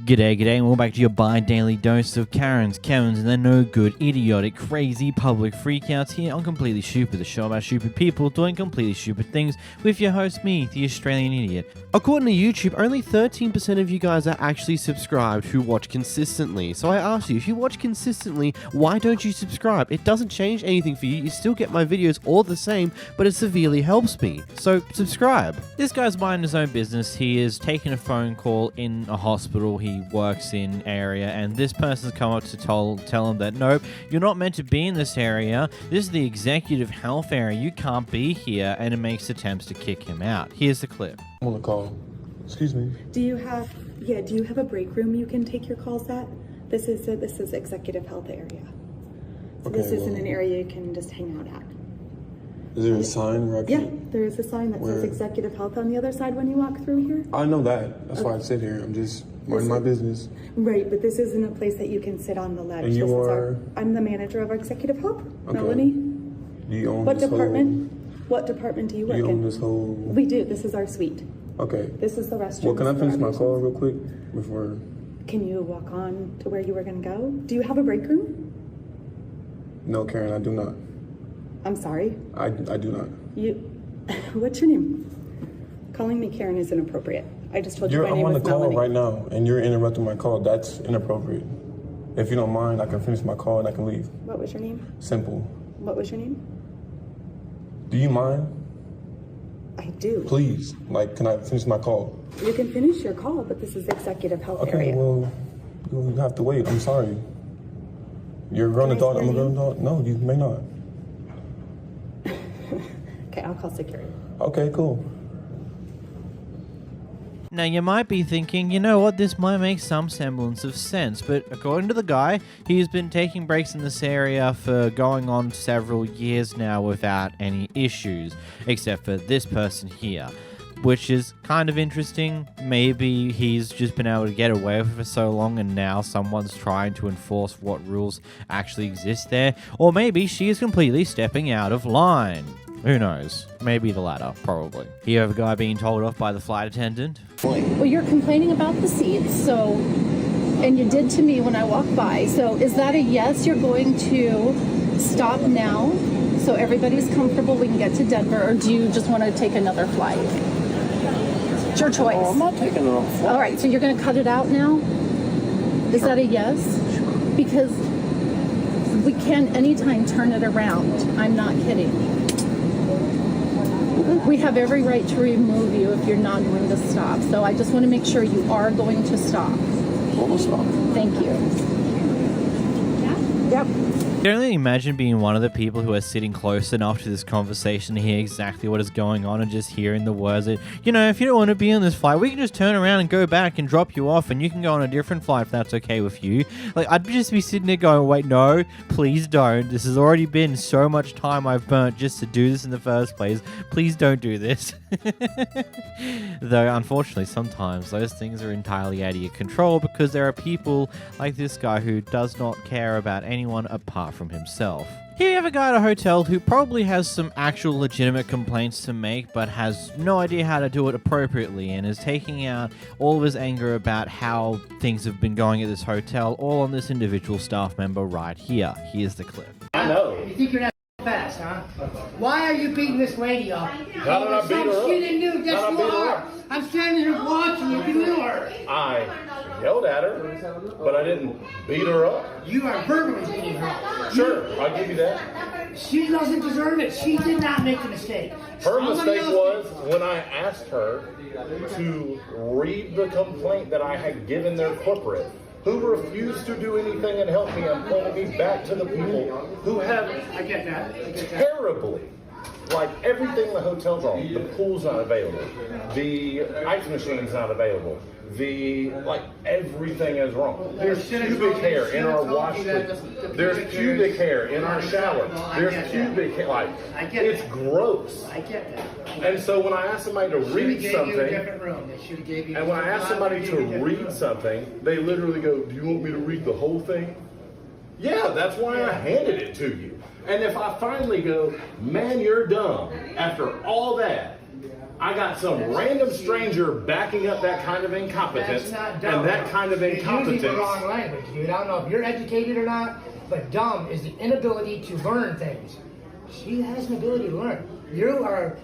G'day, and welcome back to your bi-daily dose of Karens, and they're no good, idiotic, crazy public freakouts here on Completely Stupid, the show about stupid people doing completely stupid things with your host, me, the Australian idiot. According to YouTube, only 13% of you guys are actually subscribed who watch consistently. So I ask you, if you watch consistently, why don't you subscribe? It doesn't change anything for you. You still get my videos all the same, but it severely helps me. So subscribe. This guy's minding his own business. He is taking a phone call in a hospital he works in area, and this person's come up to tell him that nope, you're not meant to be in this area. This is the executive health area. You can't be here, and it makes attempts to kick him out. Here's the clip. I'm on the call. Excuse me. Do you have a break room you can take your calls at? This is executive health area. So Okay, this isn't well, an area you can just hang out at. Is there a sign where I can... Yeah, there is a sign that Where? says executive health on the other side when you walk through here. I know that. That's why I sit here. I'm just minding my business. Right, but this isn't a place that you can sit on the ledge. And you are? I'm the manager of executive health, Okay. Melanie. Do you own What this department? What department do you work You own in? this whole... We do. This is our suite. Okay. This is the restroom. Well, can I finish my call real quick before... Can you walk on to where you were going to go? Do you have a break room? No, Karen, I do not. I'm sorry. I do not. What's your name? Calling me Karen is inappropriate. I just told you my I'm name on is the call Melanie. right now, and you're interrupting my call. That's inappropriate. If you don't mind, I can finish my call and I can leave. What was your name? Simple. What was your name? Do you mind? I do. Please. Can I finish my call? You can finish your call, but this is executive health Okay, area. well, you have to wait. I'm sorry. You're a grown Can I adult. see I'm a your grown adult. No, you may not. Okay, I'll call security. Okay, cool. Now, you might be thinking, you know what, this might make some semblance of sense, but according to the guy, he's been taking breaks in this area for going on several years now without any issues, except for this person here, which is kind of interesting. Maybe he's just been able to get away with it for so long and now someone's trying to enforce what rules actually exist there, or maybe she is completely stepping out of line. Who knows? Maybe the latter, probably. Here you have a guy being told off by the flight attendant. Well, you're complaining about the seats, and you did to me when I walked by. So is that a yes? You're going to stop now so everybody's comfortable, we can get to Denver, or do you just want to take another flight? It's your choice. Oh, I'm not taking it off. All right, so you're going to cut it out now? Is that a yes? Because we can anytime turn it around. I'm not kidding. We have every right to remove you if you're not going to stop. So I just want to make sure you are going to stop. We'll stop. Thank you. Yep. I can only imagine being one of the people who are sitting close enough to this conversation to hear exactly what is going on and just hearing the words that, you know, if you don't want to be on this flight, we can just turn around and go back and drop you off and you can go on a different flight if that's okay with you. Like, I'd just be sitting there going, wait, no, please don't. This has already been so much time I've burnt just to do this in the first place. Please don't do this. Though, unfortunately, sometimes those things are entirely out of your control because there are people like this guy who does not care about anyone apart from himself. Here you have a guy at a hotel who probably has some actual legitimate complaints to make but has no idea how to do it appropriately and is taking out all of his anger about how things have been going at this hotel all on this individual staff member right here. Here's the clip. I know. You think you're that fast, huh? Why are you beating this lady up? How did I beat her up? She didn't do. Yes, How did I you beat her are. up? I'm standing here watching you do her. I yelled at her, but I didn't beat her up. You are verbally beating her up. Sure, I'll give you that. She doesn't deserve it. She did not make a mistake. Her Somebody mistake else was when I asked her to read the complaint that I had given their corporate, who refused to do anything and help me and pointed me back to the people who have I get that. terribly, like everything in the hotel's wrong. The pool's not available. The ice machine's not available. Everything is wrong. There's pubic hair in our wash. There's pubic hair in our shower. There's pubic hair. It's gross. I get that. And so when I ask somebody to read You a something, different room. They should have gave you. and when I ask somebody to read something, they literally go, "Do you want me to read the whole thing?" Yeah, that's why I handed it to you. And if I finally go, "Man, you're dumb," after all that, I got some random stranger backing up that kind of incompetence, That's not dumb. and that kind of You're using incompetence. the wrong language, dude. I don't know if you're educated or not, but dumb is the inability to learn things. She has an ability to learn. You are.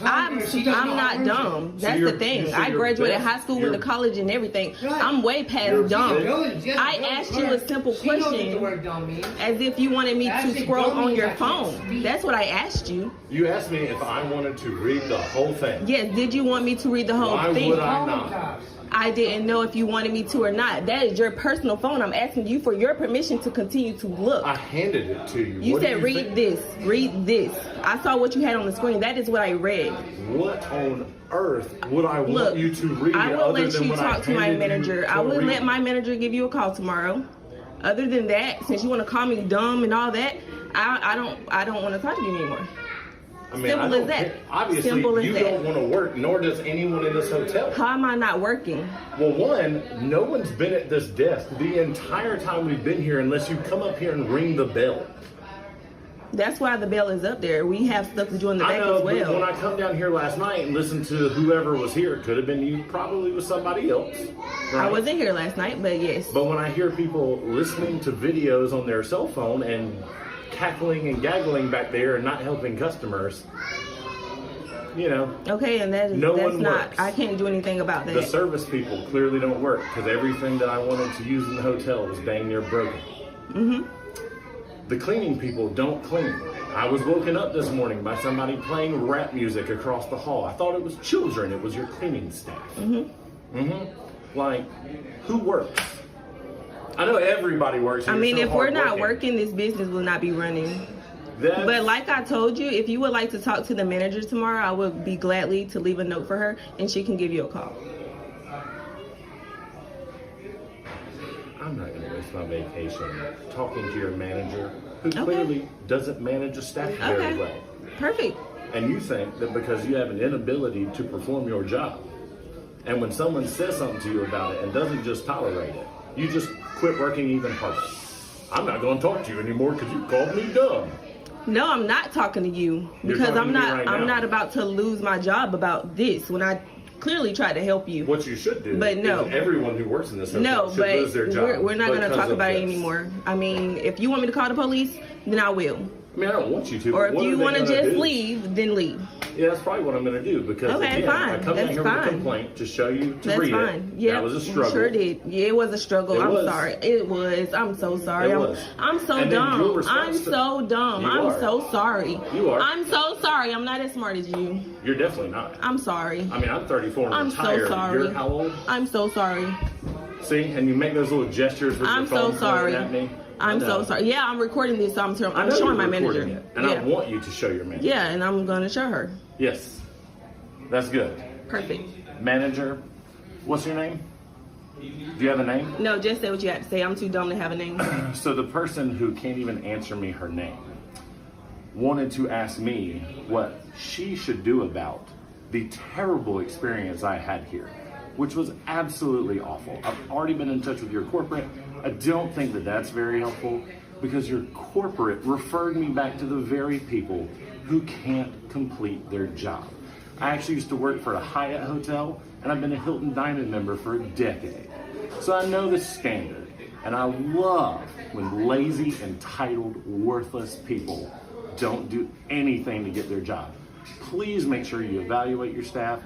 I'm not dumb. That's the thing. I graduated high school, went to college and everything. Right. I'm way past dumb. I asked you a simple question as if you wanted me to scroll on your phone. That's what I asked you. You asked me if I wanted to read the whole thing. Yes, did you want me to read the whole Why thing? would I not? I didn't know if you wanted me to or not. That is your personal phone. I'm asking you for your permission to continue to look. I handed it to you. You What do said, read think? this, read this. I saw what you had on the screen. That is what I read. What on earth would I want Look, you to read? I will other let than you what I talk to my handed you manager. to I will read? let my manager give you a call tomorrow. Other than that, since you want to call me dumb and all that, I don't want to talk to you anymore. I mean, Simple I don't as that. care. Obviously, Simple as you that. don't want to work, nor does anyone in this hotel. How am I not working? Well, one, no one's been at this desk the entire time we've been here unless you come up here and ring the bell. That's why the bell is up there. We have stuff to do in the I back know, as but when well. I come down here last night and listened to whoever was here, it could have been you, probably was somebody else. Right? I wasn't here last night, but yes. But when I hear people listening to videos on their cell phone and cackling and gaggling back there and not helping customers, you know, Okay, and that's No one not. works. I can't do anything about the that. service people clearly don't work because everything that I wanted to use in the hotel was dang near broken. Mhm. The cleaning people don't clean. I was woken up this morning by somebody playing rap music across the hall. I thought it was children. It was your cleaning staff. Like, who works? I know everybody works. I and mean, you're so if we're not hardworking. working, this business will not be running. That's- But like I told you, if you would like to talk to the manager tomorrow, I would be gladly to leave a note for her, and she can give you a call. I'm not going to waste my vacation talking to your manager, who clearly doesn't manage a staff very Okay. well. Perfect. And you think that because you have an inability to perform your job, and when someone says something to you about it and doesn't just tolerate it, you just quit working even harder. I'm not going to talk to you anymore because you called me dumb. No, I'm not talking to you You're because talking to me right I'm now. not about to lose my job about this when I clearly tried to help you. What you should do But no. is everyone who works in this hotel No, should but lose their job. we're not going to because talk of about it this. anymore. I mean, if you want me to call the police, then I will. I mean, I don't want you to. Or but if what you are they want to gonna just do? leave, then leave. Yeah, that's probably what I'm going to do because Okay, again, fine. I come down That's here with a fine. complaint to show you to That's read fine. it. Yeah, That was a struggle. Sure did. Yeah, it was a struggle. It I'm was. sorry. It was. I'm so sorry. It was. I'm so And then your dumb. response I'm to- so dumb. You I'm are. so sorry. You are. I'm so sorry. I'm not as smart as you. You're definitely not. I'm sorry. I mean, I'm 34 and I'm so retired. sorry. You're how old? I'm so sorry. See, and you make those little gestures with I'm your phone so sorry. pointing at me. I I'm know. so sorry. Yeah, I'm recording this, so I'm I know showing my you're manager. recording it, and Yeah. I want you to show your manager. Yeah, and I'm going to show her. Yes. That's good. Perfect. Manager, what's your name? Do you have a name? No, just say what you have to say. I'm too dumb to have a name. So the person who can't even answer me her name wanted to ask me what she should do about the terrible experience I had here, which was absolutely awful. I've already been in touch with your corporate. I don't think that that's very helpful because your corporate referred me back to the very people who can't complete their job. I actually used to work for a Hyatt hotel, and I've been a Hilton Diamond member for a decade. So I know the standard, and I love when lazy, entitled, worthless people don't do anything to get their job. Please make sure you evaluate your staff,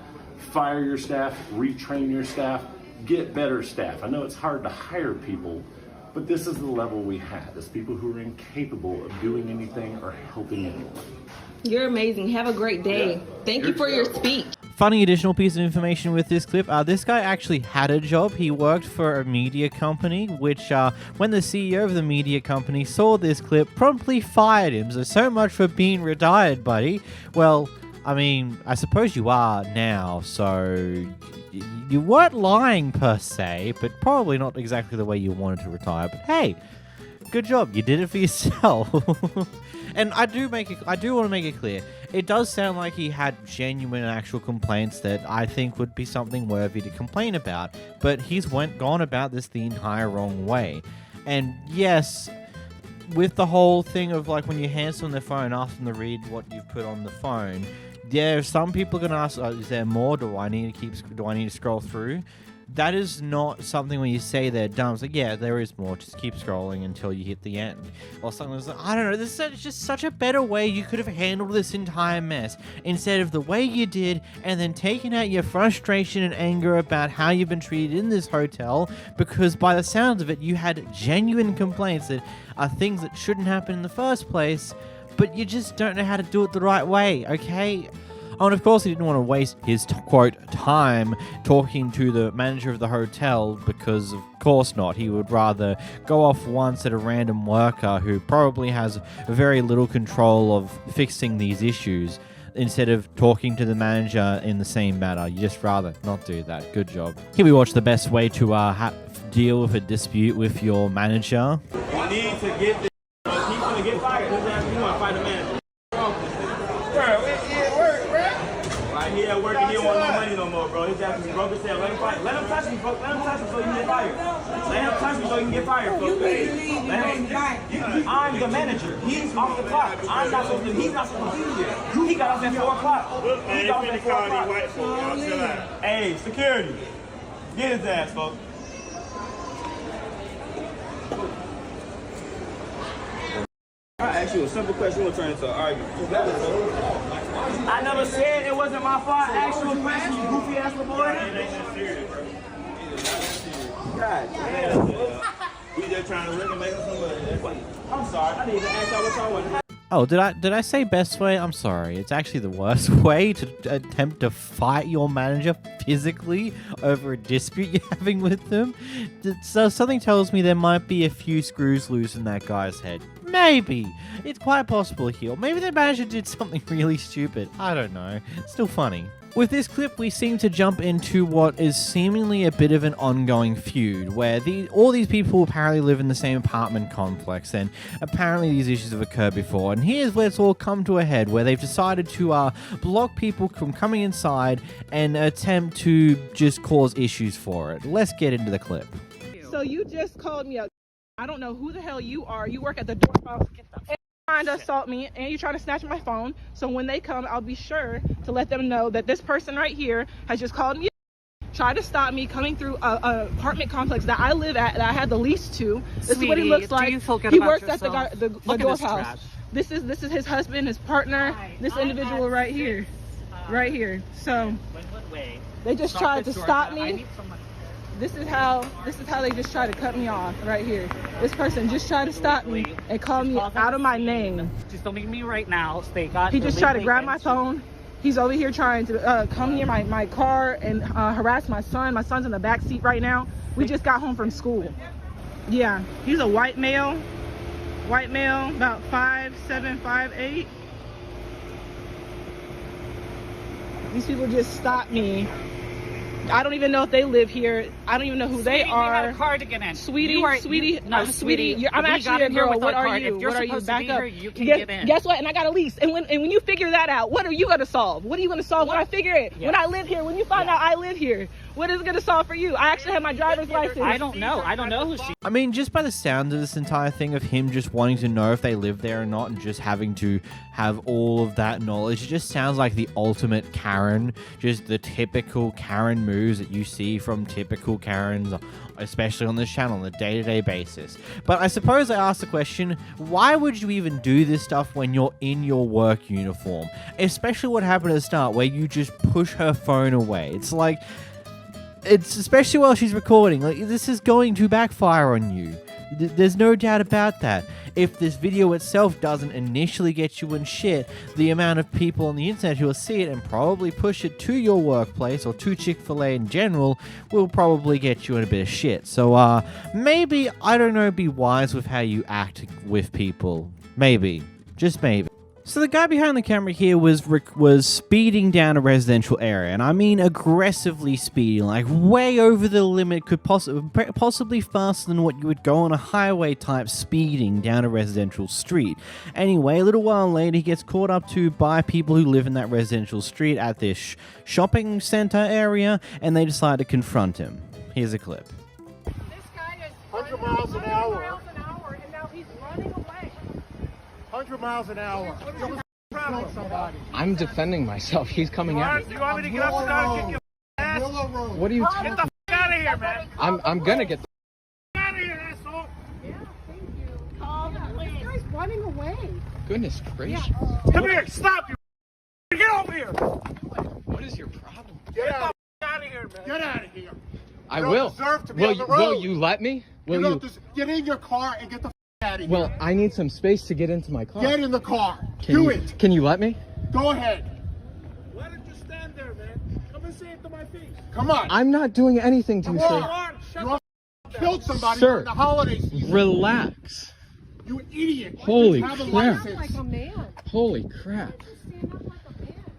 fire your staff, retrain your staff, get better staff. I know it's hard to hire people, but this is the level we have, as people who are incapable of doing anything or helping anyone. You're amazing. Have a great day. Yeah. Thank You're you for your terrible. speech. Funny additional piece of information with this clip. This guy actually had a job. He worked for a media company, which when the CEO of the media company saw this clip, promptly fired him. So much for being retired, buddy. Well, I mean, I suppose you are now, so you weren't lying per se, but probably not exactly the way you wanted to retire. But hey, good job. You did it for yourself. And I do want to make it clear. It does sound like he had genuine actual complaints that I think would be something worthy to complain about. But he's gone about this the entire wrong way. And yes, with the whole thing of like when you hand someone their phone, ask them to read what you've put on the phone, Yeah, some people are gonna ask, is there more? Do I need to scroll through? That is not something when you say they're dumb. It's like, yeah, there is more. Just keep scrolling until you hit the end. Or something like, I don't know. This is just such a better way you could have handled this entire mess. Instead of the way you did, and then taking out your frustration and anger about how you've been treated in this hotel. Because by the sounds of it, you had genuine complaints that are things that shouldn't happen in the first place. But you just don't know how to do it the right way, okay? Oh, and of course he didn't want to waste his, quote, time talking to the manager of the hotel because, of course not. He would rather go off once at a random worker who probably has very little control of fixing these issues instead of talking to the manager in the same matter. You just rather not do that. Good job. Here we watch the best way to deal with a dispute with your manager. We need to get this. He's going to get fired. He's asking you to fight the manager. He at work and he don't want no money no more, bro. He's asking me, broke his head. Let him fight. Let him touch me, bro. Let him touch me so you can get fired. Let him touch me so you can get fired, bro. I'm the manager. He's off the clock. I'm not supposed to. He's not supposed to be here. He got off at 4 o'clock. He got off at 4 o'clock. Hey, security. Get his ass, folks. I asked you a simple question. You want to turn into an argument. I never said it wasn't my fault. I asked you a question, you goofy ass little boy. It ain't serious, bro. God damn. We just trying to really make somebody. I'm sorry. I need to ask y'all what y'all want. Oh, did I say best way? I'm sorry. It's actually the worst way to attempt to fight your manager physically over a dispute you're having with them. So something tells me there might be a few screws loose in that guy's head. Maybe. It's quite possible here. Maybe the manager did something really stupid. I don't know. It's still funny. With this clip, we seem to jump into what is seemingly a bit of an ongoing feud, where all these people apparently live in the same apartment complex, and apparently these issues have occurred before. And here's where it's all come to a head, where they've decided to block people from coming inside and attempt to just cause issues for it. Let's get into the clip. So you just called me up. I don't know who the hell you are. You work at the doorbell. You're trying to assault me, and you're trying to snatch my phone. So when they come, I'll be sure to let them know that this person right here has just called me, tried to stop me coming through a apartment complex that I live at, that I had the lease to. This is what he looks like. He works at the doorbell. This is his husband, his partner. This individual right here, So they just tried to stop me. This is how they just try to cut me off right here. This person just tried to stop me and call me out of my name. Just don't leave me right now. He just tried to grab my phone. He's over here trying to come near my car and harass my son. My son's in the back seat right now. We just got home from school. Yeah, he's a white male, about 5'7", 5'8". These people just stopped me. I don't even know if they live here. I don't even know who they are. We have a car to get in. Sweetie. No, sweetie. I'm actually a girl. What are you? If you're supposed to be here, you can get in. Guess what? And I got a lease. And when you figure that out, what are you going to solve? What are you going to solve when I figure it? When I live here, when you find out I live here, what is it going to solve for you? I actually have my driver's license. I don't know. I don't know who she is. I mean, just by the sound of this entire thing of him just wanting to know if they live there or not and just having to have all of that knowledge, it just sounds like the ultimate Karen, just the typical Karen moves that you see from typical Karens, especially on this channel on a day-to-day basis. But I suppose I ask the question, why would you even do this stuff when you're in your work uniform? Especially what happened at the start where you just push her phone away. It's like, it's especially while she's recording, like, this is going to backfire on you. There's no doubt about that. If this video itself doesn't initially get you in shit, the amount of people on the internet who will see it and probably push it to your workplace or to Chick-fil-A in general will probably get you in a bit of shit. So, maybe, I don't know, be wise with how you act with people. Maybe. Just maybe. So the guy behind the camera here was speeding down a residential area, and I mean aggressively speeding, like way over the limit, could possibly faster than what you would go on a highway type speeding down a residential street. Anyway, a little while later, he gets caught up to by people who live in that residential street at this shopping center area, and they decide to confront him. Here's a clip. This guy is 100 miles an hour, and now he's running away. 100 miles an hour. I'm defending myself. He's coming at me. You want me to get up and kick your ass? What are you talking Get the out of here, man. I'm gonna get the Out of here, asshole. Yeah, thank you. Call the police. This guy's running away. Goodness gracious. Come here. Stop you. Get over here. What is your problem? Get out of here, man. Get out of here. I You will. don't deserve to be on the road. Will you let me? Will you? Get in your car and get the out of here. Well, I need some space to get into my car. Get in the car. Do it. Can you let me? Go ahead. Why don't you stand there, man? Come and say it to my face. Come on. I'm not doing anything to you, Come sir. on. You killed somebody Sir, during the holiday season. Relax. You idiot. Holy You have a crap. license. Like a man. Holy crap.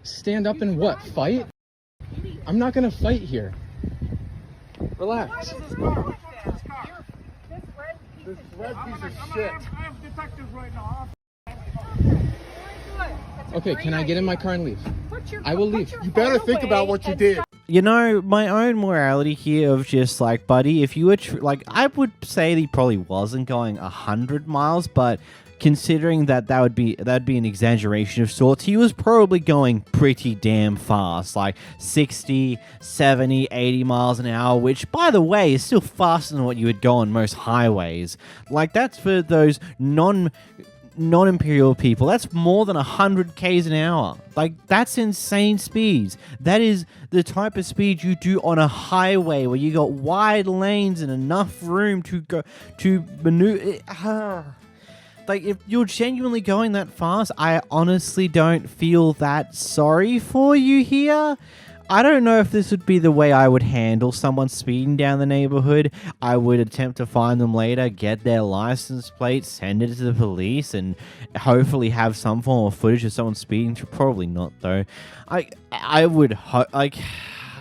Stand up and what? Fight? I'm not gonna fight here. Relax. This red piece of shit. I have detectives right now. Okay, can I get in my car and leave? I will leave. You better think about what you did. You know, my own morality here of just like, buddy, if you were I would say that he probably wasn't going 100 miles, but considering that'd be an exaggeration of sorts, he was probably going pretty damn fast, like 60, 70, 80 miles an hour, which, by the way, is still faster than what you would go on most highways. Like, that's for those non-imperial people. That's more than 100 k's an hour. Like, that's insane speeds. That is the type of speed you do on a highway where you got wide lanes and enough room to go to maneuver. Like, if you're genuinely going that fast, I honestly don't feel that sorry for you here. I don't know if this would be the way I would handle someone speeding down the neighborhood. I would attempt to find them later, get their license plate, send it to the police, and hopefully have some form of footage of someone speeding. Probably not, though. I would hope, like,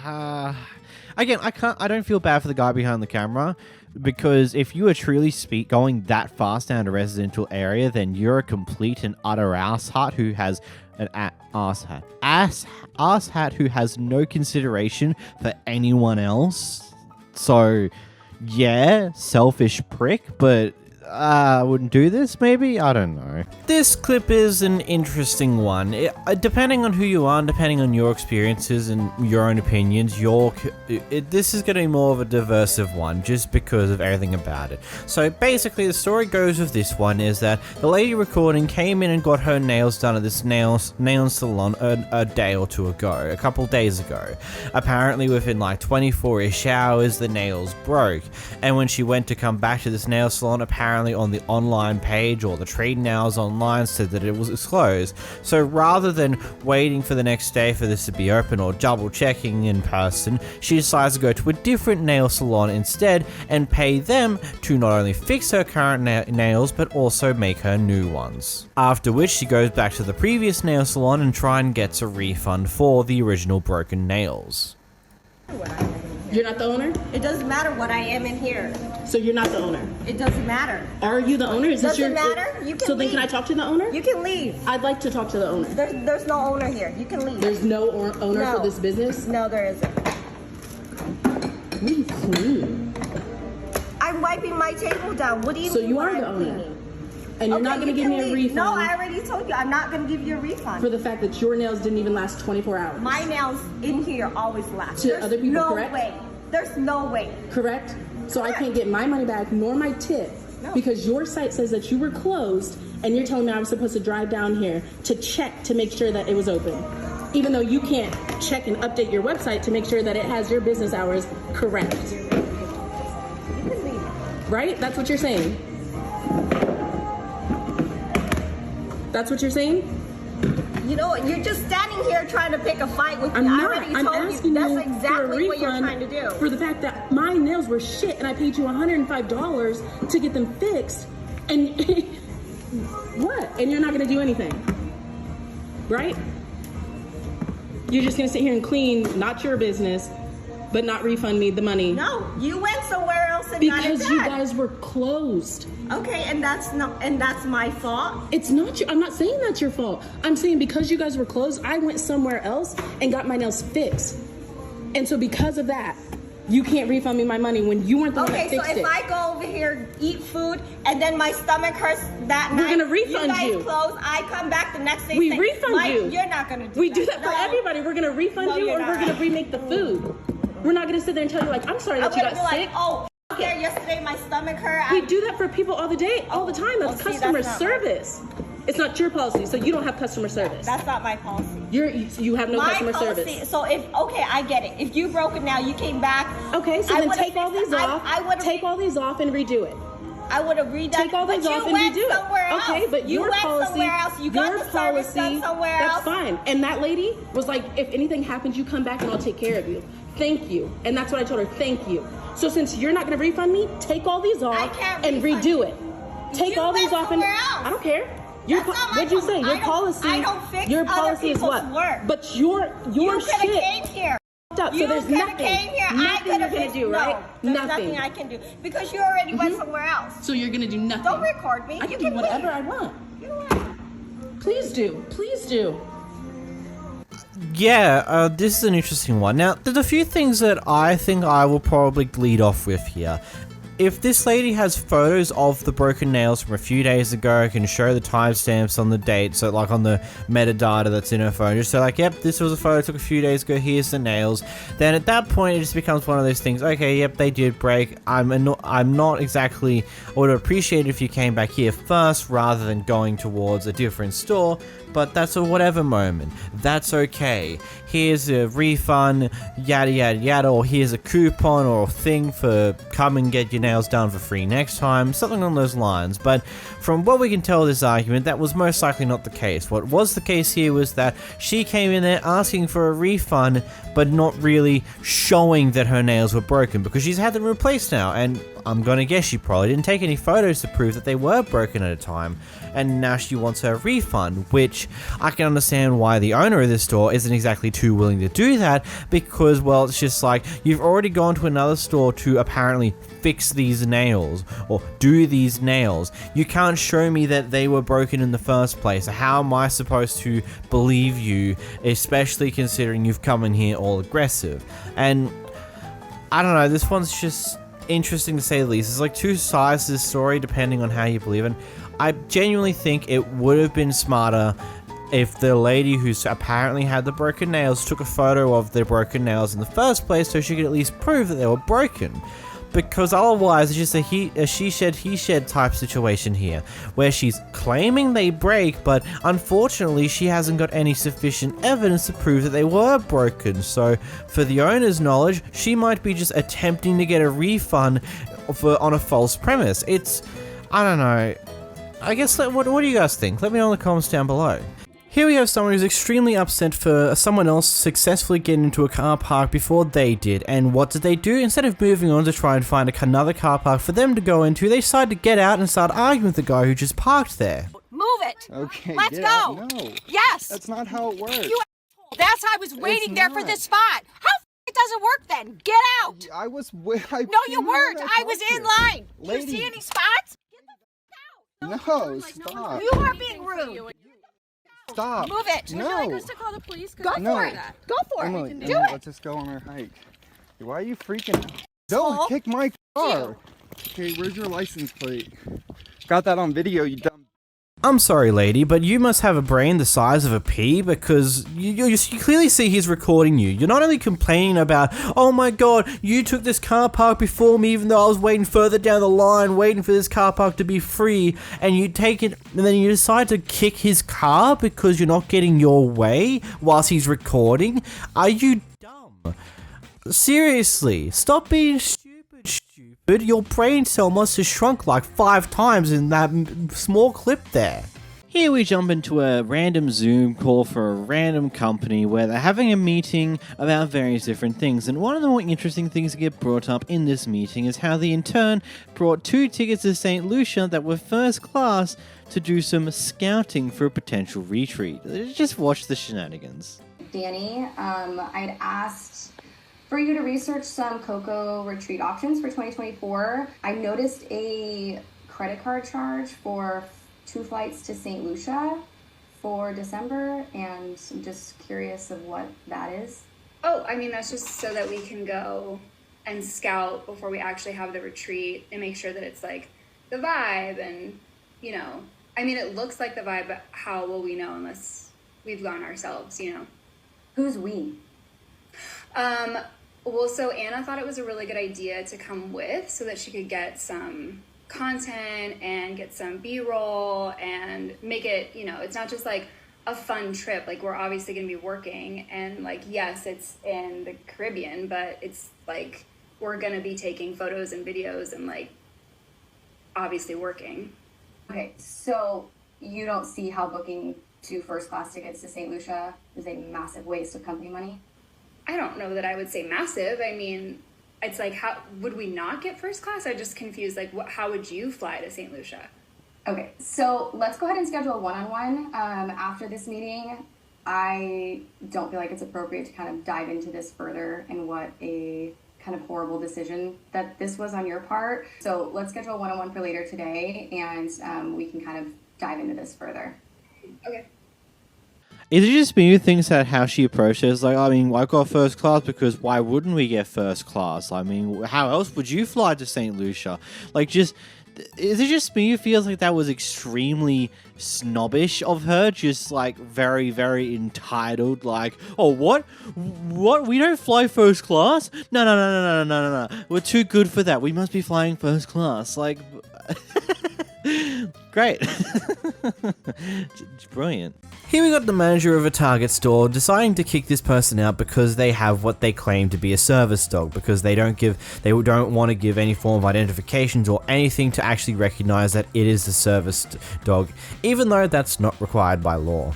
again, I don't feel bad for the guy behind the camera, because if you are truly going that fast down a residential area, then you're a complete and utter asshat who has an asshat who has no consideration for anyone else. So, yeah, selfish prick, but I wouldn't do this, maybe? I don't know. This clip is an interesting one. Depending on who you are, and depending on your experiences and your own opinions, this is going to be more of a diversive one, just because of everything about it. So basically, the story goes with this one is that the lady recording came in and got her nails done at this nail salon a day or two ago, a couple days ago. Apparently, within like 24-ish hours, the nails broke, and when she went to come back to this nail salon, apparently on the online page or the trade nails online said that it was closed. So rather than waiting for the next day for this to be open or double checking in person, she decides to go to a different nail salon instead and pay them to not only fix her current nails but also make her new ones. After which she goes back to the previous nail salon and try and gets a refund for the original broken nails. You're not the owner? It doesn't matter what I am in here. So you're not the owner? It doesn't matter. Are you the owner? Is this doesn't matter. You can So then leave. can I talk to the owner? You can leave. I'd like to talk to the owner. There's no owner here. You can leave. There's no owner No. for this business? No, there isn't. What do you mean? I'm wiping my table down. What do you So mean? you are I'm the owner? cleaning? And you're Okay, not going to you give can me a leave. refund? No, I already told you. I'm not going to give you a refund. For the fact that your nails didn't even last 24 hours? My nails in here always last. To There's other people, no correct? way. There's no way. Correct? So I can't get my money back nor my tip because your site says that you were closed and you're telling me I was supposed to drive down here to check to make sure that it was open. Even though you can't check and update your website to make sure that it has your business hours correct. Right? That's what you're saying. That's what you're saying? You know, you're just standing here trying to pick a fight with me. I'm I not. already I'm told asking you. That's you exactly for a refund what you're trying to do. for the fact that my nails were shit and I paid you $105 to get them fixed. And what? And you're not going to do anything. Right? You're just going to sit here and clean, not your business, but not refund me the money. No, you went somewhere else and got it because done. you guys were closed. Okay, and that's my fault. It's not I'm not saying that's your fault. I'm saying because you guys were closed, I went somewhere else and got my nails fixed. And so because of that, You can't refund me my money when you weren't the one that fixed it. Okay, so if I go over here, eat food, and then my stomach hurts that night, we're gonna refund you. You guys close, I come back the next day. We refund you. You're not gonna do that. We do that for everybody. We're gonna refund you, or we're gonna remake the food. We're not gonna sit there and tell you like, I'm sorry that you got sick. Yeah, yesterday my stomach hurt. We do that for people all the time. That's customer service. It's not your policy, so you don't have customer service. That's not my policy. You have no customer service. So I get it. If you broke it now, you came back. Okay, so then take all these off. Take all these off and redo it. I would have redone. Take all these off and redo it. Okay, but you went somewhere else. You got the service done somewhere else. That's fine. And that lady was like, if anything happens, you come back and I'll take care of you. Thank you. And that's what I told her. Thank you. So since you're not going to refund me, take all these off and redo it. Take all these off and I don't care. What'd you say? Your policy. I don't fix your other policy is people's what? work. But your you shit. could have came here. So there's nothing. Came here. Nothing you're gonna do, right? There's nothing I can do because you already went somewhere else. So you're gonna do nothing. Don't record me. I can do whatever I want. Please do. Please do. Yeah, this is an interesting one. Now, there's a few things that I think I will probably lead off with here. If this lady has photos of the broken nails from a few days ago, I can show the timestamps on the date, so like on the metadata that's in her phone, just so like, yep, this was a photo took a few days ago, here's the nails. Then at that point, it just becomes one of those things, okay, yep, they did break. I'm not exactly, I would appreciate it if you came back here first rather than going towards a different store, but that's a whatever moment. That's okay. Here's a refund, yada yada yada, or here's a coupon or a thing for come and get your nails done for free next time, something along those lines. But from what we can tell of this argument, that was most likely not the case. What was the case here was that she came in there asking for a refund, but not really showing that her nails were broken because she's had them replaced now, and I'm gonna guess she probably didn't take any photos to prove that they were broken at a time, and now she wants her refund, which I can understand why the owner of this store isn't exactly too willing to do that, because, well, it's just like, you've already gone to another store to apparently fix these nails, or do these nails. You can't show me that they were broken in the first place. How am I supposed to believe you, especially considering you've come in here all aggressive? And, I don't know, this one's just interesting to say the least. There's like two sides to this story depending on how you believe it. I genuinely think it would have been smarter if the lady who's apparently had the broken nails took a photo of the broken nails in the first place so she could at least prove that they were broken. Because otherwise it's just a she shed he shed type situation here, where she's claiming they break, but unfortunately she hasn't got any sufficient evidence to prove that they were broken. So for the owner's knowledge, she might be just attempting to get a refund on a false premise. It's, I don't know, I guess, what do you guys think? Let me know in the comments down below. Here we have someone who's extremely upset for someone else successfully getting into a car park before they did, and what did they do? Instead of moving on to try and find another car park for them to go into, they decided to get out and start arguing with the guy who just parked there. Move it! Okay, let's go! Out. No! Yes! That's not how it works! You that's how I was waiting there for this spot! How it doesn't work then? Get out! I was no, you weren't! I was in line! Lady. You see any spots? Get the out! No, stop! You are being rude! Stop! Move it! No! Would you like us to call the police? Go for it! Go for Emily, it! Do it! Let's just go on our hike. Why are you freaking out? Don't kick my car! Okay, where's your license plate? Got that on video, you dumb. I'm sorry, lady, but you must have a brain the size of a pea, because you clearly see he's recording you. You're not only complaining about, oh my god, you took this car park before me even though I was waiting further down the line, waiting for this car park to be free, and you take it, and then you decide to kick his car because you're not getting your way whilst he's recording? Are you dumb? Seriously, stop being stupid. Your brain cell must have shrunk like 5 times in that small clip there. Here we jump into a random Zoom call for a random company where they're having a meeting about various different things, and one of the more interesting things to get brought up in this meeting is how the intern brought 2 tickets to St. Lucia that were first class to do some scouting for a potential retreat. Just watch the shenanigans. Danny, I'd asked for you to research some Cocoa retreat options for 2024. I noticed a credit card charge for 2 flights to St. Lucia for December, and I'm just curious of what that is. Oh, I mean, that's just so that we can go and scout before we actually have the retreat and make sure that it's like the vibe and, you know, I mean, it looks like the vibe, but how will we know unless we've gone ourselves, you know? Who's we? Well, so Anna thought it was a really good idea to come with so that she could get some content and get some B-roll and make it, you know, it's not just like a fun trip. Like, we're obviously going to be working, and like, yes, it's in the Caribbean, but it's like we're going to be taking photos and videos and like obviously working. Okay, so you don't see how booking 2 first class tickets to St. Lucia is a massive waste of company money? I don't know that I would say massive. I mean, it's like, how would we not get first class? I'm just confused. Like, how would you fly to St. Lucia? Okay, so let's go ahead and schedule a one-on-one after this meeting. I don't feel like it's appropriate to kind of dive into this further and what a kind of horrible decision that this was on your part. So let's schedule a one-on-one for later today, and we can kind of dive into this further. Okay. Is it just me who thinks that how she approaches? Like, I mean, I got first class because why wouldn't we get first class? I mean, how else would you fly to St. Lucia? Like, just, is it just me who feels like that was extremely snobbish of her? Just like very, very entitled. Like, oh, what? What? We don't fly first class? No. We're too good for that. We must be flying first class. Like, great. Brilliant. Here we got the manager of a Target store deciding to kick this person out because they have what they claim to be a service dog, because they don't want to give any form of identifications or anything to actually recognize that it is a service dog, even though that's not required by law.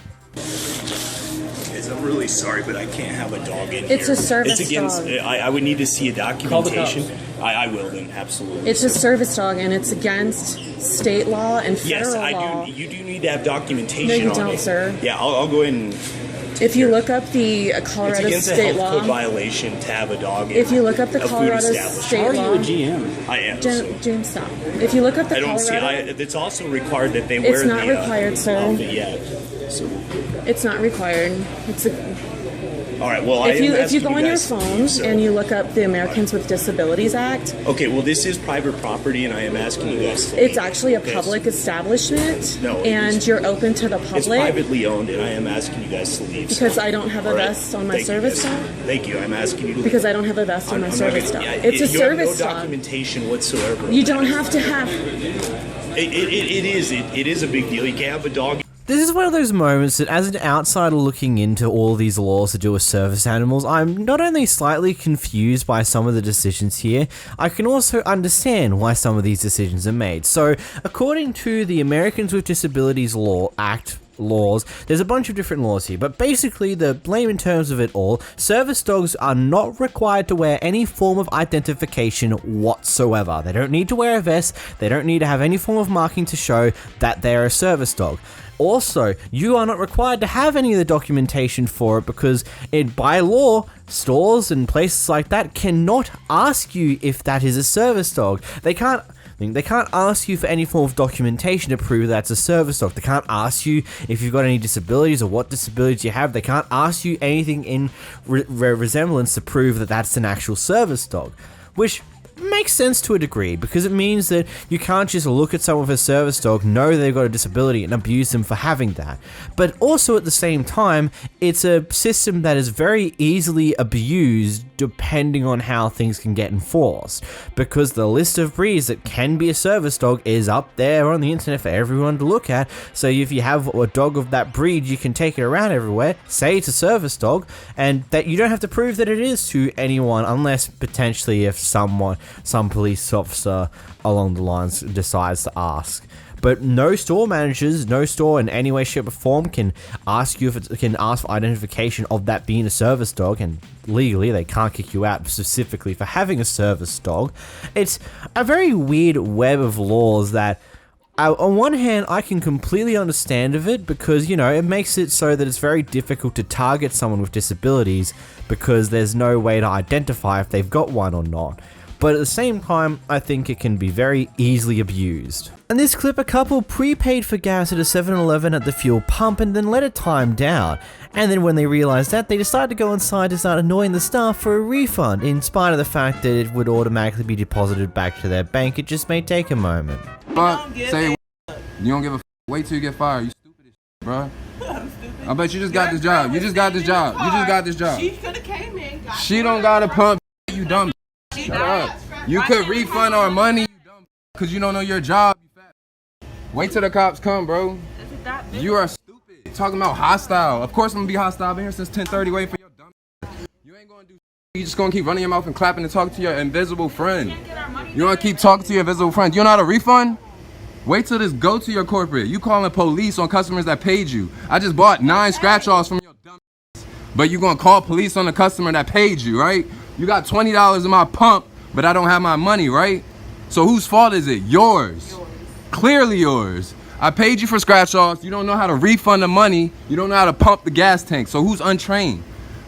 I'm really sorry, but I can't have a dog in here. It's a service It's against, dog. I would need to see a documentation. I will then, absolutely. It's a service dog, and it's against state law and federal law. Yes, you do need to have documentation No, you on don't, it. sir. Yeah, I'll go ahead and... If you look up the Colorado It's against state a health law, code violation to have a dog in if you look up the a food Colorado establishment. state law, I am. so- James, stop. If you look up the I don't Colorado, see. It's also required that they wear it's not the... required, sir. Yeah. So, It's not required. It's all right, well, if you asking go on your guys to phone leave, so- and you look up the Americans with Disabilities Act, Okay, well, this is private property, and I am asking you guys to it's leave. actually a Okay, public establishment, No, it and is- you're open to the It's public. privately owned, and I am asking you guys to leave. Because so- I don't have a All right, vest on my thank you, service guys. dog? Thank you. I'm asking you to leave. Because I don't have a vest on my I'm not service gonna- dog. yeah, It's a you have service no dog. documentation whatsoever. You don't have to have. It is a big deal. You can't have a dog. This is one of those moments that, as an outsider looking into all these laws to do with service animals, I'm not only slightly confused by some of the decisions here, I can also understand why some of these decisions are made. So, according to the Americans with Disabilities Act laws, there's a bunch of different laws here, but basically the layman terms of it all, service dogs are not required to wear any form of identification whatsoever. They don't need to wear a vest, they don't need to have any form of marking to show that they're a service dog. Also, you are not required to have any of the documentation for it because by law, stores and places like that cannot ask you if that is a service dog. They can't ask you for any form of documentation to prove that's a service dog. They can't ask you if you've got any disabilities or what disabilities you have. They can't ask you anything in resemblance to prove that that's an actual service dog, which makes sense to a degree, because it means that you can't just look at someone with a service dog, know they've got a disability, and abuse them for having that. But also at the same time, it's a system that is very easily abused depending on how things can get enforced, because the list of breeds that can be a service dog is up there on the internet for everyone to look at. So if you have a dog of that breed, you can take it around everywhere, say it's a service dog, and that you don't have to prove that it is to anyone, unless potentially if some police officer along the lines decides to ask. But no store managers, no store in any way, shape, or form can ask you can ask for identification of that being a service dog, and legally they can't kick you out specifically for having a service dog. It's a very weird web of laws that, on one hand, I can completely understand of it because, it makes it so that it's very difficult to target someone with disabilities because there's no way to identify if they've got one or not. but at the same time, I think it can be very easily abused. In this clip, a couple prepaid for gas at a 7-Eleven at the fuel pump and then let it time down. And then when they realized that, they decided to go inside to start annoying the staff for a refund, in spite of the fact that it would automatically be deposited back to their bank. It just may take a moment. But say you don't give a f. Wait till you get fired. You stupid as shit, bro. I bet you just got this job. You just got this job. You just got this job. She could have came in. She don't got to pump. You dumb. Shut up. You could refund our money. You dumb. Cause you don't know your job. Wait till the cops come, bro. You are stupid. Talking about hostile. Of course I'm gonna be hostile. I've been here since 10:30 waiting for your dumb. You ain't gonna do shit. You just gonna keep running your mouth and clapping and talking to your invisible friend. You wanna keep talking to your invisible friend. You don't know how to refund? Wait till this go to your corporate. You calling police on customers that paid you. I just bought 9 scratch-offs from your dumb ass. But you gonna call police on the customer that paid you, right? You got $20 in my pump, but I don't have my money, right? So whose fault is it? Yours. Clearly yours. I paid you for scratch-offs. You don't know how to refund the money. You don't know how to pump the gas tank. So who's untrained?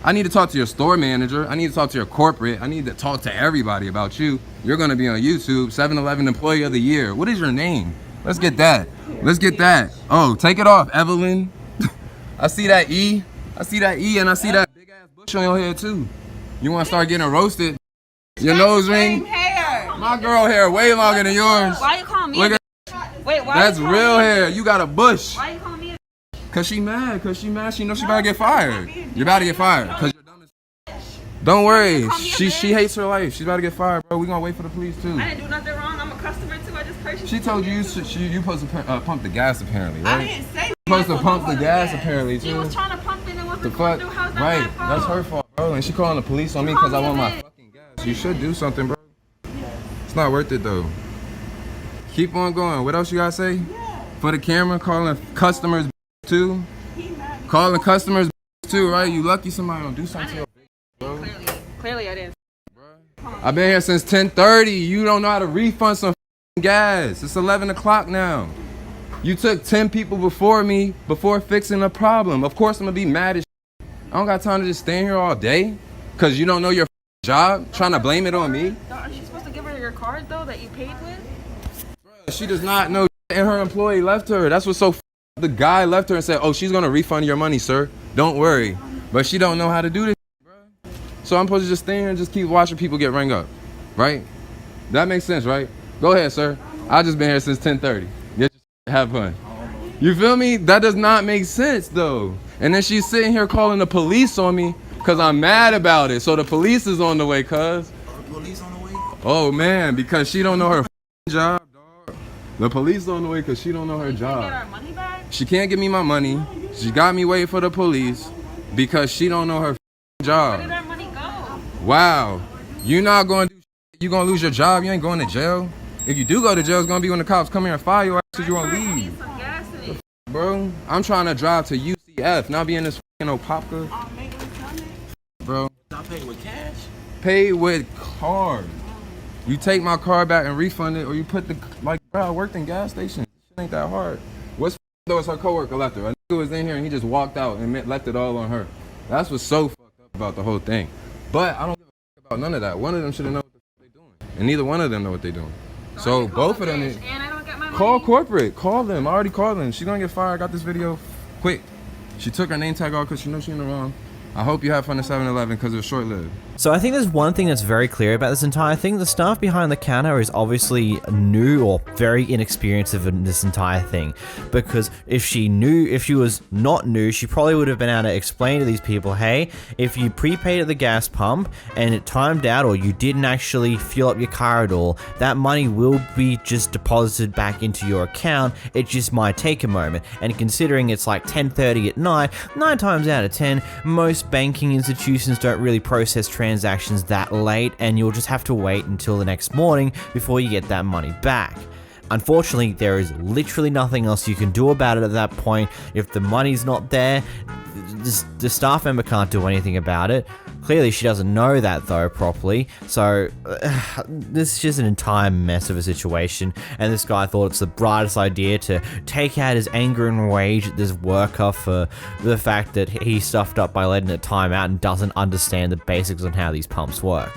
I need to talk to your store manager. I need to talk to your corporate. I need to talk to everybody about you. You're gonna be on YouTube, 7-Eleven Employee of the Year. What is your name? Let's get that. Let's get that. Oh, take it off, Evelyn. I see that E. I see that E and I see that big ass bush on your head too. You wanna start getting roasted? Your nose ring? Hair. My girl hair way longer than yours. Why you calling me? Look at Wait, why? that's real hair. You got a bush. Why you calling me? Cause she mad. Cause she mad. She knows she about to get fired. You're about to get fired. Cause you're dumb as. Don't worry. She hates her life. She's about to get fired, bro. We gonna wait for the police too. I didn't do nothing wrong. I'm a customer too. I just purchased. She told you you supposed to pump the gas apparently, right? I didn't say. You supposed to pump the gas apparently too. She was trying to pump it and wasn't The going fuck? through. How's that Right. my fault? That's her fault, bro. And she calling the police on me because I want my fucking gas. You should do something, bro. It's not worth it though. Keep on going. What else you gotta say? For the camera, calling customers too. Calling customers too, right? You lucky somebody don't do something to your bro. Clearly I didn't. I've been here since 10:30. You don't know how to refund some gas. It's 11 o'clock now. You took 10 people before me before fixing a problem. Of course I'm gonna be mad as shit. I don't got time to just stand here all day because you don't know your job, trying to blame it on me. Aren't you supposed to give her your card though that you paid with? She does not know, and her employee left her. That's what's so. The guy left her and said, "Oh, she's gonna refund your money, sir. Don't worry." But she don't know how to do this, bro. So I'm supposed to just stand here and just keep watching people get rang up, right? That makes sense, right? Go ahead, sir. I just been here since 10:30. Just have fun. You feel me? That does not make sense though. And then she's sitting here calling the police on me because I'm mad about it. So the police is on the way, cuz. Police on the way? Oh man, because she don't know her job, dog. The police on the way because she don't know her job. Get our money back? She can't give me my money. She got me waiting for the police because she don't know her job. Where did our money go? Wow. You not going to do shit. You going to lose your job. You ain't going to jail. If you do go to jail, it's going to be when the cops come here and fire you because you won't leave. Bro, I'm trying to drive to UCF, not be in this fucking Opapka. Bro. I pay with cash? Pay with card. You take my car back and refund it, or you put the, like, bro, I worked in gas stations. Shit ain't that hard. What's though is her coworker left her. A nigga was in here and he just walked out and left it all on her. That's what's so fucked up about the whole thing. But I don't give a fuck about none of that. One of them should have known what the fuck they doing. And neither one of them know what they doing. So both of them need, call corporate. Call them. I already called them. She's gonna get fired. I got this video quick. She took her name tag off because she knows she's in the wrong. I hope you have fun at 7-Eleven because it was short-lived. So I think there's one thing that's very clear about this entire thing. The staff behind the counter is obviously new or very inexperienced in this entire thing. Because if she was not new, she probably would have been able to explain to these people, hey, if you prepaid at the gas pump and it timed out or you didn't actually fuel up your car at all, that money will be just deposited back into your account. It just might take a moment. And considering it's like 10:30 at night, 9 times out of 10, most banking institutions don't really process transactions that late, and you'll just have to wait until the next morning before you get that money back. Unfortunately, there is literally nothing else you can do about it at that point. If the money's not there, the staff member can't do anything about it. Clearly, she doesn't know that though properly, so this is just an entire mess of a situation, and this guy thought it's the brightest idea to take out his anger and rage at this worker for the fact that he stuffed up by letting it time out and doesn't understand the basics on how these pumps work.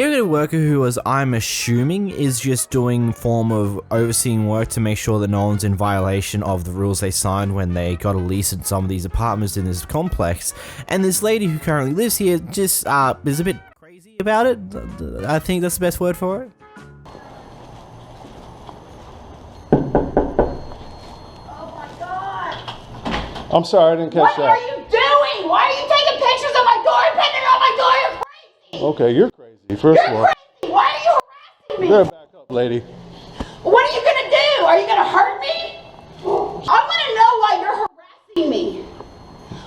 Here we got a worker who, as I'm assuming, is just doing form of overseeing work to make sure that no one's in violation of the rules they signed when they got a lease in some of these apartments in this complex. And this lady who currently lives here just is a bit crazy about it. I think that's the best word for it. I'm sorry, I didn't catch that. What are you doing? Why are you taking pictures of my door and putting it on my door? You're crazy. Okay, you're crazy, first of all. Crazy. Why are you harassing me? Better back up, lady. What are you gonna do? Are you gonna hurt me? I wanna know why you're harassing me.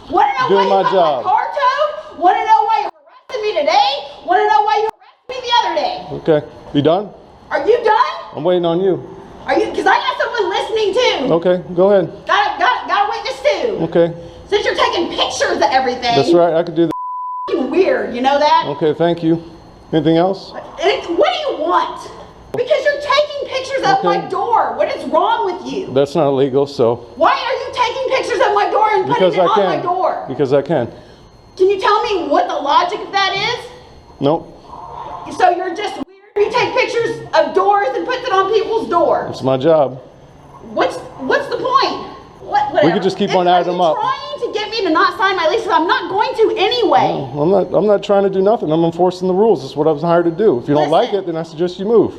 Wanna know Doing why my you job. got my car towed? Wanna know why you're harassing me today? Wanna know why you harassed me the other day? Okay, you done? Are you done? I'm waiting on you. Are you? Because I got someone listening too. Okay, go ahead. Got a witness too. Okay, Since you're taking pictures of everything. that's right, I could do that. F***ing weird, you know that? Okay, thank you. Anything else? What do you want? Because you're taking pictures of my door. What is wrong with you? That's not illegal, so. Why are you taking pictures of my door and putting it on my door? Because I can. Can you tell me what the logic of that is? Nope, So you're just weird? You take pictures of doors and put it on people's doors. it's my job. What's the point? Whatever. We could just keep on adding them up. Are you trying to get me to not sign my lease? Because I'm not going to anyway. I'm not trying to do nothing. I'm enforcing the rules. That's what I was hired to do. If you don't like it, then I suggest you move.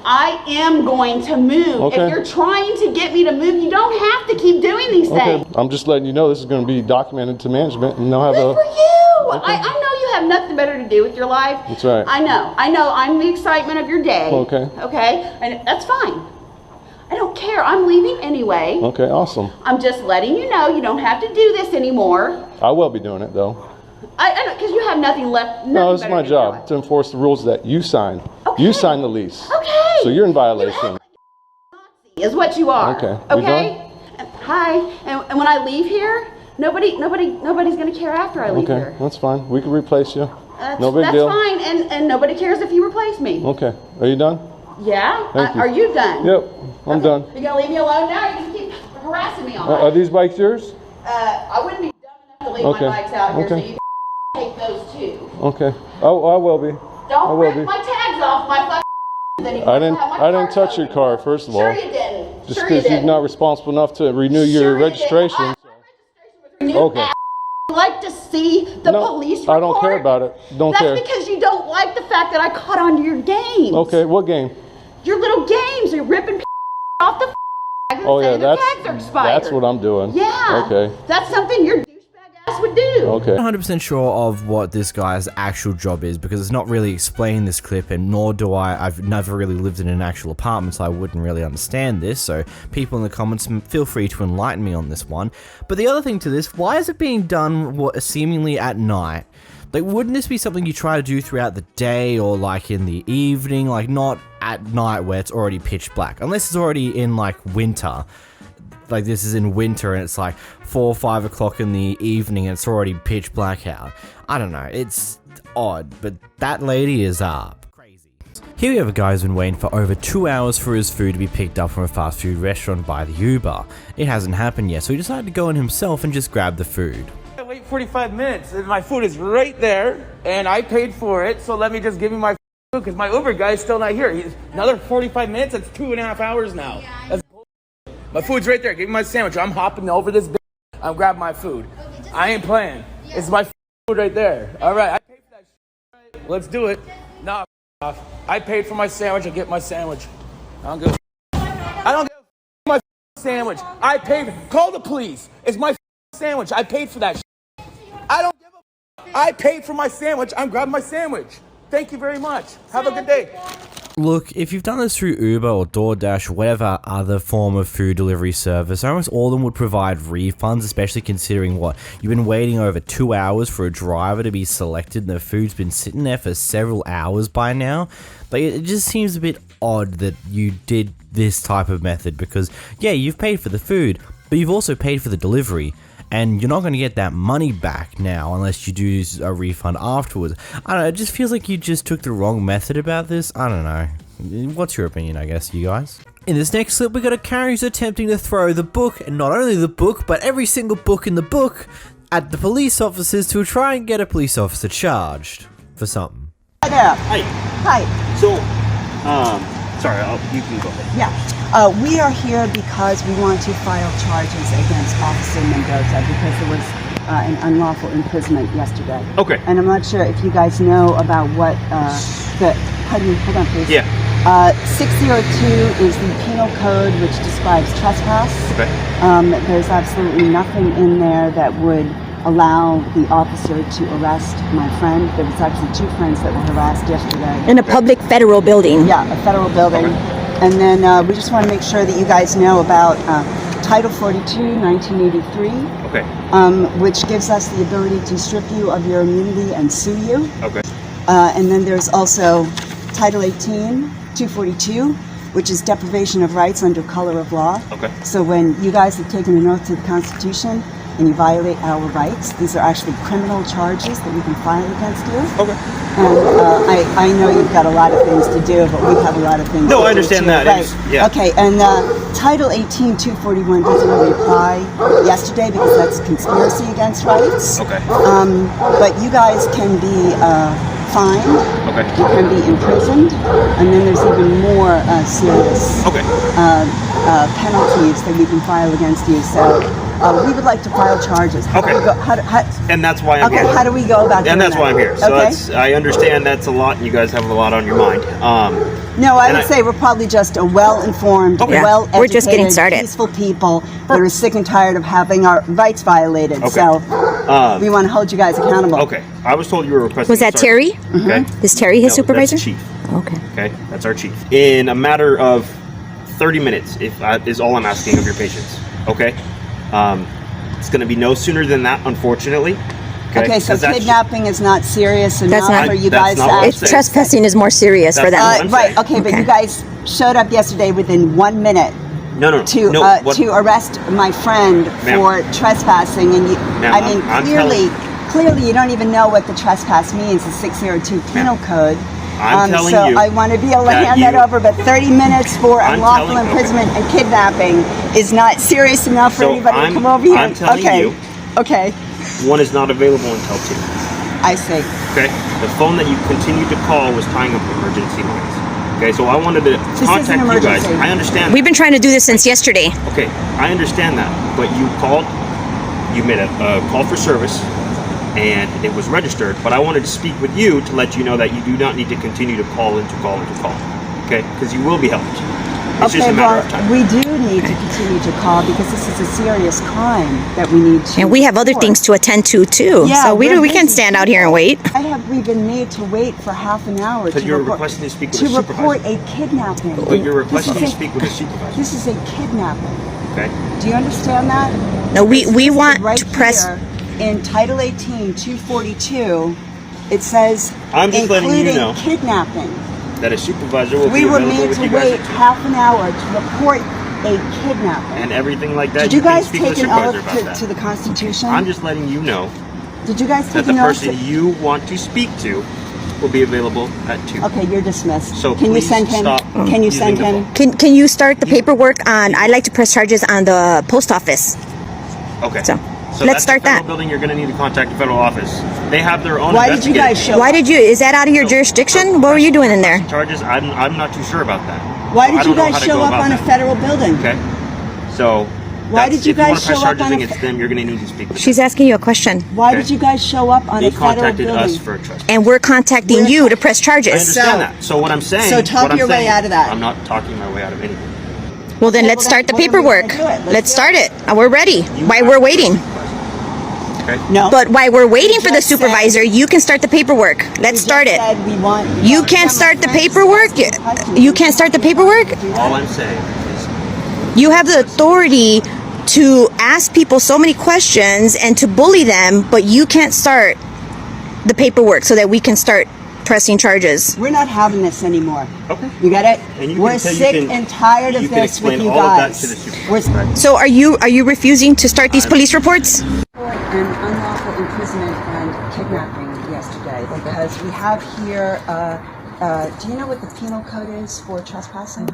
I am going to move. Okay. If you're trying to get me to move, you don't have to keep doing these things. I'm just letting you know this is going to be documented to management, and they'll have Good a. for you. Okay. I know you have nothing better to do with your life. That's right. I know. I'm the excitement of your day. Okay. Okay? And that's fine. I don't care. I'm leaving anyway. Okay, awesome. I'm just letting you know you don't have to do this anymore. I will be doing it though. I know, because you have nothing left. No, this is better my to do with your job to enforce the rules that you signed. Okay. You signed the lease. Okay. So you're in violation. Is what you are. Okay. Okay. Hi. And when I leave here, nobody's gonna care after I leave Okay, here. that's fine. We can replace you. That's, no big that's deal. fine. And nobody cares if you replace me. Okay. Are you done? Yeah. Thank you. Are you done? Yep. I'm done. You gonna leave me alone now? Or you just keep harassing me all Are night? these bikes yours? I wouldn't be dumb enough to leave Okay. my bikes out here, so Okay. you can take those too. Okay. Oh, I will be. Don't rip my tags off my fucking anymore. I didn't touch your car, first of all. Sure you didn't. Just Sure you because you're didn't. not responsible enough to renew your registration. Renewed Okay. ass. I'd like to see the police report. I don't care about it. Don't That's care. because you don't like the fact that I caught on to your games. Okay, what game? Your little games. You're ripping off the Oh yeah, saying the tags are expired. that's what I'm doing. Yeah. Okay. That's something your douchebag ass would do. Okay. I'm 100% sure of what this guy's actual job is because it's not really explained in this clip, and nor do I've never really lived in an actual apartment, so I wouldn't really understand this. So people in the comments, feel free to enlighten me on this one. But the other thing to this, why is it being done seemingly at night? Like, wouldn't this be something you try to do throughout the day or like in the evening, like not at night where it's already pitch black, unless it's already in like winter. Like this is in winter and it's like 4 or 5 o'clock in the evening and it's already pitch black out. I don't know, it's odd, but that lady is crazy. Here we have a guy who's been waiting for over 2 hours for his food to be picked up from a fast food restaurant by the Uber. It hasn't happened yet, so he decided to go in himself and just grab the food. I wait 45 minutes and my food is right there and I paid for it, so let me just give you my food because my Uber guy is still not here. He's another 45 minutes, that's 2.5 hours now. That's bullshit. My food's right there. Give me my sandwich. I'm hopping over this bitch. I'm grabbing my food. I ain't playing. It's my food right there. All right, I paid for that shit. Let's do it. Nah, off. I paid for my sandwich. I get my sandwich. I don't give my sandwich. I paid. Call the police. It's my sandwich. I paid for that shit. I don't give a. I paid for my sandwich. I'm grabbing my sandwich. Thank you very much. Have a good day. Look, if you've done this through Uber or DoorDash or whatever other form of food delivery service, almost all of them would provide refunds, especially considering what, you've been waiting over 2 hours for a driver to be selected and the food's been sitting there for several hours by now. Like, it just seems a bit odd that you did this type of method because, yeah, you've paid for the food, but you've also paid for the delivery. And you're not going to get that money back now unless you do a refund afterwards. I don't know, it just feels like you just took the wrong method about this. I don't know. What's your opinion, I guess, you guys? In this next clip, we got a Karen who's attempting to throw the book, and not only the book, but every single book in the book, at the police officers to try and get a police officer charged for something. Hey, Hi. So, sorry, you can go ahead. Yeah. We are here because we want to file charges against Officer Mendoza because there was an unlawful imprisonment yesterday. Okay. And I'm not sure if you guys know about what hold on please. Yeah. 602 is the penal code which describes trespass. Okay. There's absolutely nothing in there that would allow the officer to arrest my friend. There was actually 2 friends that were harassed yesterday. In a public federal building. Yeah, a federal building. Okay. And then we just want to make sure that you guys know about Title 42, 1983. Okay. Which gives us the ability to strip you of your immunity and sue you. Okay. And then there's also Title 18, 242, which is deprivation of rights under color of law. Okay. So when you guys have taken an oath to the Constitution and you violate our rights, these are actually criminal charges that we can file against you. Okay. And I know you've got a lot of things to do, but we have a lot of things to do. No, I understand too. that. Right. Yeah. Okay, and Title 18, 241 doesn't really apply yesterday because that's conspiracy against rights. Okay. But you guys can be fined. Okay. You can be imprisoned, and then there's even more serious penalties that we can file against you. So we would like to file charges. How do we go, And that's why I'm here. how do we go about doing And that's that? why I'm here. So Okay. I understand that's a lot, and you guys have a lot on your mind. No, I would say we're probably just a well-informed, well-educated, We're just getting started. peaceful people that are sick and tired of having our rights violated. Okay. So we want to hold you guys accountable. Okay. I was told you were requesting. Was that Terry? Okay. Is Terry his No, supervisor? That's the chief. Okay. Okay. That's our chief. In a matter of 30 minutes, if is all I'm asking of your patience. Okay. It's going to be no sooner than that, unfortunately. Okay, so 'Cause that's- kidnapping is not serious enough That's not- for you That's guys not to what I'm actually... saying. Trespassing is more serious for That's not them. what I'm Right, okay, but you guys showed up yesterday within 1 minute No. to arrest my friend Ma'am. for trespassing, and you, Ma'am, I mean, I'm clearly you don't even know what the trespass means, the 602 penal code. I'm telling so you I want to be able to that hand that you- over, but 30 minutes for I'm unlawful telling- imprisonment and kidnapping is not serious enough for So anybody to I'm- come over here. I'm telling okay. you. Okay. One is not available until 2. I see. Okay. The phone that you continued to call was tying up emergency lines. Okay. So I wanted to This is an contact you guys. emergency. I understand. We've been trying to do this since yesterday. Okay, I understand that, but you called, you made a call for service, and it was registered, but I wanted to speak with you to let you know that you do not need to continue to call and to call and to call, okay? Because you will be helped. It's just a matter of time. we do need to continue to call because this is a serious crime that we need to And we have other report. things to attend to too. Yeah, So we we're can't busy stand out here and wait. We've been made to wait for half an hour Because to you're report, requesting to speak with to a supervisor. report a kidnapping. But you're requesting This to is a- speak with a supervisor, This is a kidnapping. okay? Do you understand that? No, we It's listed want right to press. here in Title 18, 242. It says I'm just letting you including know. kidnapping. That a supervisor will We be were available made with to you guys wait half an hour to report a kidnapping. and everything like that. Did you can guys speak take with a an supervisor oath about that. to the Constitution? I'm just letting you know Did you guys that take the an oath? person you want to speak to will be available at 2. Okay, you're dismissed. So can you please send him? stop Can you using send the him? phone. Can you start the paperwork on? I'd like to press charges on the post office. Okay. So, So let's that's start the federal that. building. You're going to need to contact the federal office. They have their own. Why did you investigative guys show Why did you? Is that out of your jurisdiction? What were you doing in there? charges? I'm not too sure about that. Why So I did you don't know guys how to show go up about on a that. federal building? Okay. So. Why that's- did you if you want guys to press show up charges on a against them, you're going to need to speak with She's asking you a question. Why Okay. did you guys show up on them. a They federal contacted building? us for a trespass. And we're contacting you to press I charges. understand that. So what I'm saying. So talk what I'm your way saying- out of that. I'm not talking my way out of anything. Well, then let's start the paperwork. Let's start it. We're ready. While we're waiting. Okay. No. But while we're waiting for the supervisor, you can start the paperwork. Let's start it. You can't start the paperwork. You can't start the paperwork. All I'm saying is You have the authority to ask people so many questions and to bully them, but you can't start the paperwork so that we can start pressing charges. We're not having this anymore. Okay. You get it? And you We're can tell- you sick can- and tired of you can this with explain you all of that guys. to the supervisor. So are you refusing to start these police reports? An unlawful imprisonment and kidnapping yesterday because we have here. Do you know what the penal code is for trespassing?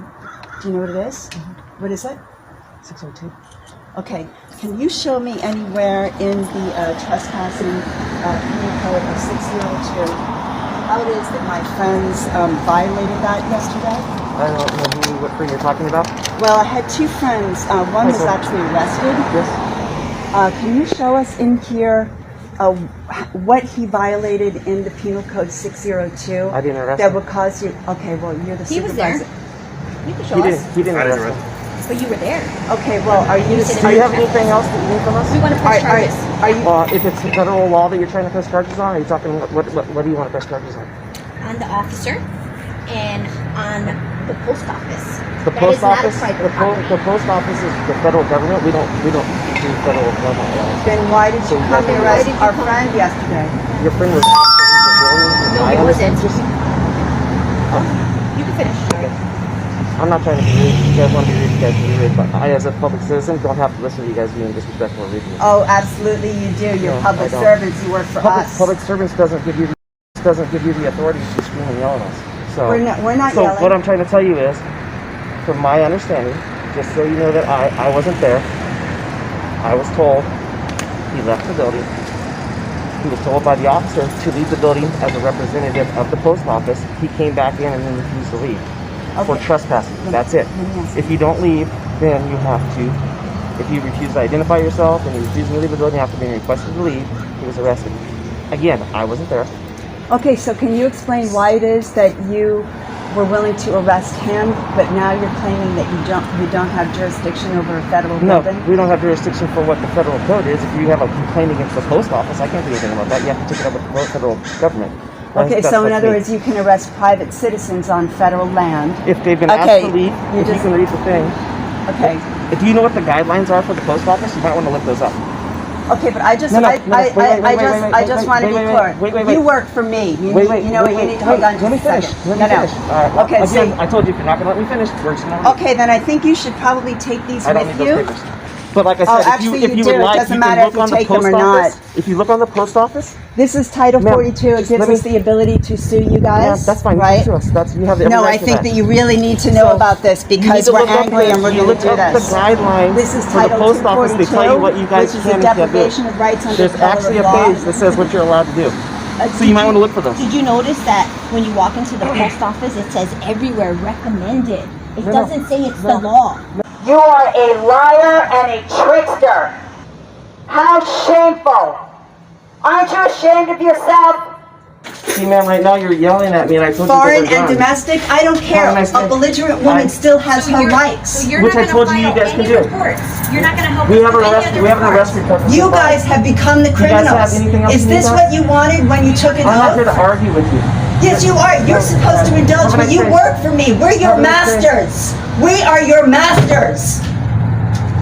Do you know what it is? What is it? 602. Okay. Can you show me anywhere in the trespassing penal code of 602 how it is that my friends violated that yesterday? I don't know what friend you're talking about. Well, I had two friends. One was actually arrested. Yes. Can you show us in here what he violated in the Penal Code 602? I didn't arrest that him. would cause you. Okay, well, you're the He was there. supervisor. You can show us. He didn't arrest him. But you were there. Okay, well, are you? Do you have anything else that you need from us? We want to press charges. Are you? If it's a federal law that you're trying to press charges on, are you talking? What do you want to press charges on? On the officer and on the post office. The post office. The post office is the federal government. We don't do federal government laws. Then why did you come to arrest our friend yesterday? Your friend was actually No, he wasn't. You can finish. I'm not trying to be rude. If you guys want to be rude, you guys can be rude. But I, as a public citizen, don't have to listen to you guys being disrespectful or rude to me. Oh, absolutely you do. You're No, public I don't. servants. You work for us. Public servants doesn't give you the authority to scream and yell at us. So We're not so yelling. what I'm trying to tell you is, from my understanding, just so you know that I wasn't there. I was told he left the building. He was told by the officer to leave the building as a representative of the post office. He came back in and then refused to leave. For trespassing. That's it. If you don't leave, then you have to, if you refuse to identify yourself and you refuse to leave the building after being requested to leave, he was arrested. Again, I wasn't there. Okay, so can you explain why it is that you were willing to arrest him, but now you're claiming that you don't have jurisdiction over a federal building? No, we don't have jurisdiction for what the federal code is. If you have a complaint against the post office, I can't do anything about that. You have to take it up with the federal government. Okay, so in other words, you can arrest private citizens on federal land. If they've been asked to leave, you can read the thing. Okay. If you know what the guidelines are for the post office, you might want to look those up. Okay, but I just want to be clear. You work for me. You know what? You need to hold on just a second. No. Okay, again, I told you if you're not going to let me finish, we're just going to. Okay, then I think you should probably take these I don't with need you. those papers. But like I said, if you would like, you can look on the post office. If you look on the post office, this is Title 42. It gives us the ability to sue you guys. Yeah, that's fine. Right? You have the No, I think that you really need to know about this because we're angry and we're going to do this. The guidelines this is for the Title post office. They tell you what you guys which is can the and can't do. deprivation of rights under There's actually a law. page that says what you're allowed to do. So you might want to look for those. Did you notice that when you walk into the post office, it says everywhere recommended? It doesn't say it's the law. You are a liar and a trickster. How shameful. Aren't you ashamed of yourself? See, ma'am, right now you're yelling at me, and I told Foreign you and domestic, I don't care. A belligerent woman still has her rights. Which I told you guys can do. You're not going to help We have an arrest report. You guys have become the criminals. Is this what you wanted when you took an oath? I'm not here to argue with you. Yes, you are. You're supposed to indulge me. You work for me. We're your masters. We are your masters.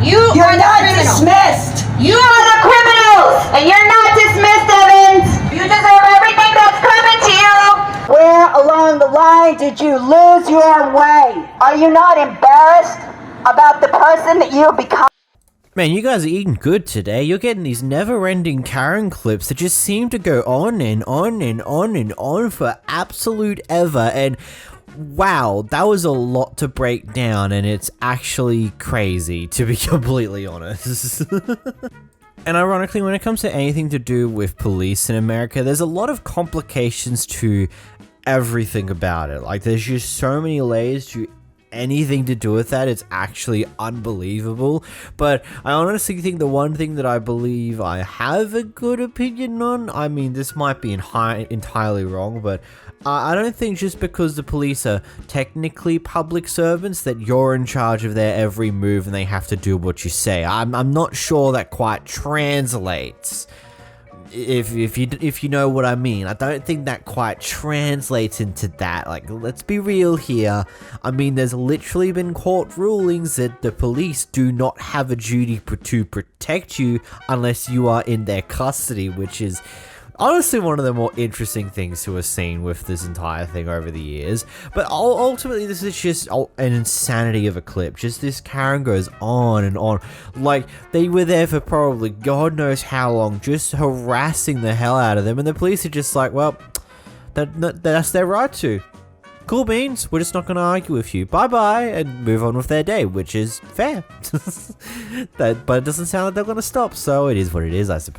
You're not dismissed. You are the criminals, and you're not dismissed, Evans. You deserve everything that's coming to you. Where along the line did you lose your way? Are you not embarrassed about the person that you have become? Man, you guys are eating good today. You're getting these never-ending Karen clips that just seem to go on and on and on and on for absolute ever. And wow, that was a lot to break down, and it's actually crazy, to be completely honest. And ironically, when it comes to anything to do with police in America, there's a lot of complications to everything about it. Like, there's just so many layers to anything to do with that. It's actually unbelievable. But I honestly think the one thing that I believe I have a good opinion on, I mean, this might be entirely wrong, but I don't think just because the police are technically public servants that you're in charge of their every move and they have to do what you say. I'm not sure that quite translates. If you know what I mean. I don't think that quite translates into that. Like, let's be real here. I mean, there's literally been court rulings that the police do not have a duty to protect you unless you are in their custody, which is honestly one of the more interesting things to have seen with this entire thing over the years. But ultimately, this is just an insanity of a clip. Just this Karen goes on and on. Like, they were there for probably God knows how long, just harassing the hell out of them. And the police are just like, well, that's their right to. Cool beans, we're just not going to argue with you. Bye-bye, and move on with their day, which is fair. But it doesn't sound like they're going to stop, so it is what it is, I suppose.